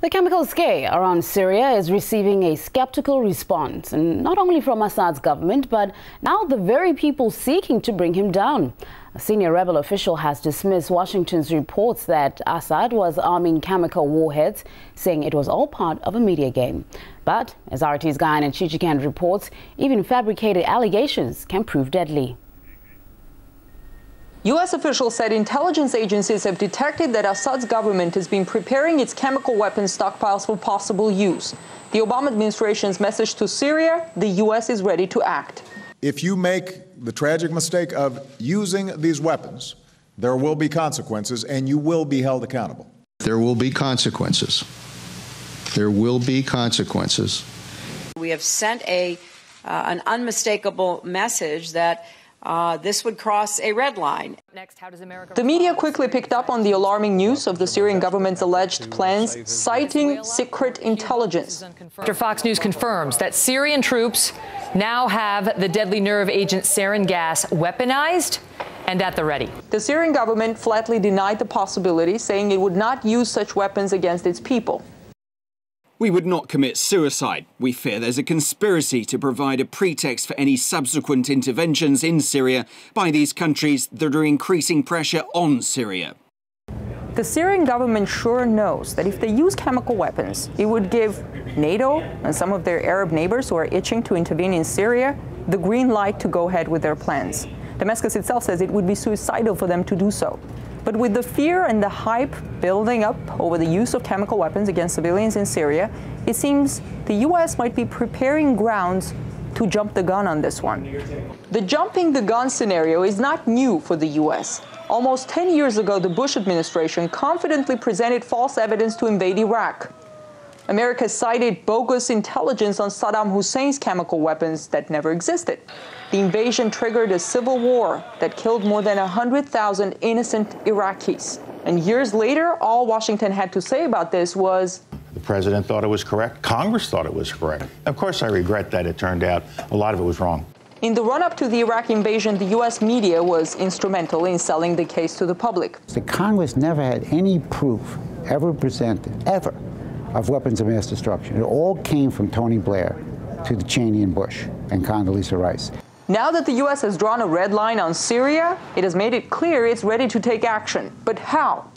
The chemical scare around Syria is receiving a skeptical response, and not only from Assad's government, but now the very people seeking to bring him down. A senior rebel official has dismissed Washington's reports that Assad was arming chemical warheads, saying it was all part of a media game. But, as RT's Guyana Chichikan reports, even fabricated allegations can prove deadly. U.S. officials said intelligence agencies have detected that Assad's government has been preparing its chemical weapons stockpiles for possible use. The Obama administration's message to Syria: the U.S. is ready to act. If you make the tragic mistake of using these weapons, there will be consequences, and you will be held accountable. There will be consequences. There will be consequences. We have sent an unmistakable message that this would cross a red line. Next, how does America the media quickly picked up on the alarming news of the Syrian government's alleged plans, citing secret intelligence. After Fox News confirms that Syrian troops now have the deadly nerve agent sarin gas weaponized and at the ready. The Syrian government flatly denied the possibility, saying it would not use such weapons against its people. We would not commit suicide. We fear there's a conspiracy to provide a pretext for any subsequent interventions in Syria by these countries that are increasing pressure on Syria. The Syrian government sure knows that if they use chemical weapons, it would give NATO and some of their Arab neighbors who are itching to intervene in Syria the green light to go ahead with their plans. Damascus itself says it would be suicidal for them to do so. But with the fear and the hype building up over the use of chemical weapons against civilians in Syria, it seems the U.S. might be preparing grounds to jump the gun on this one. The jumping the gun scenario is not new for the U.S. Almost 10 years ago, the Bush administration confidently presented false evidence to invade Iraq. America cited bogus intelligence on Saddam Hussein's chemical weapons that never existed. The invasion triggered a civil war that killed more than 100,000 innocent Iraqis. And years later, all Washington had to say about this was, the president thought it was correct. Congress thought it was correct. Of course, I regret that it turned out a lot of it was wrong. In the run-up to the Iraq invasion, the U.S. media was instrumental in selling the case to the public. The Congress never had any proof ever presented, ever, of weapons of mass destruction. It all came from Tony Blair to the Cheney and Bush and Condoleezza Rice. Now that the U.S. has drawn a red line on Syria, it has made it clear it's ready to take action. But how?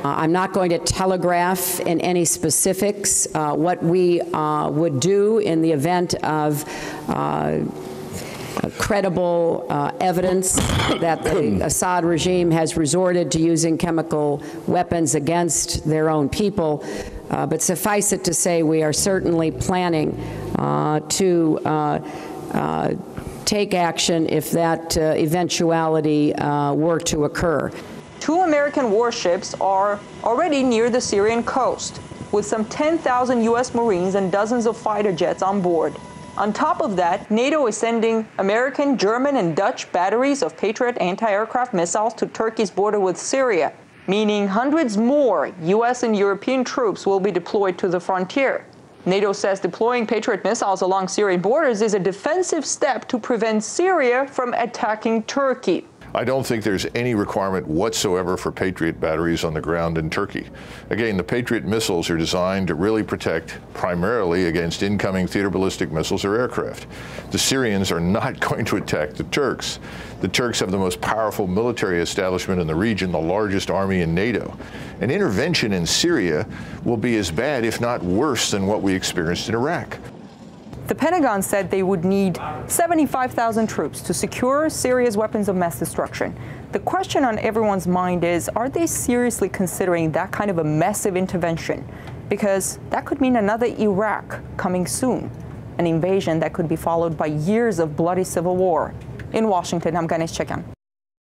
I'm not going to telegraph in any specifics what we would do in the event of credible evidence that the Assad regime has resorted to using chemical weapons against their own people. But suffice it to say, we are certainly planning to take action if that eventuality were to occur. 2 American warships are already near the Syrian coast, with some 10,000 U.S. Marines and dozens of fighter jets on board. On top of that, NATO is sending American, German, and Dutch batteries of Patriot anti-aircraft missiles to Turkey's border with Syria, meaning hundreds more U.S. and European troops will be deployed to the frontier. NATO says deploying Patriot missiles along Syrian borders is a defensive step to prevent Syria from attacking Turkey. I don't think there's any requirement whatsoever for Patriot batteries on the ground in Turkey. Again, the Patriot missiles are designed to really protect primarily against incoming theater ballistic missiles or aircraft. The Syrians are not going to attack the Turks. The Turks have the most powerful military establishment in the region, the largest army in NATO. An intervention in Syria will be as bad, if not worse, than what we experienced in Iraq. The Pentagon said they would need 75,000 troops to secure Syria's weapons of mass destruction. The question on everyone's mind is, are they seriously considering that kind of a massive intervention? Because that could mean another Iraq coming soon, an invasion that could be followed by years of bloody civil war. In Washington, I'm Guyana Chichikan.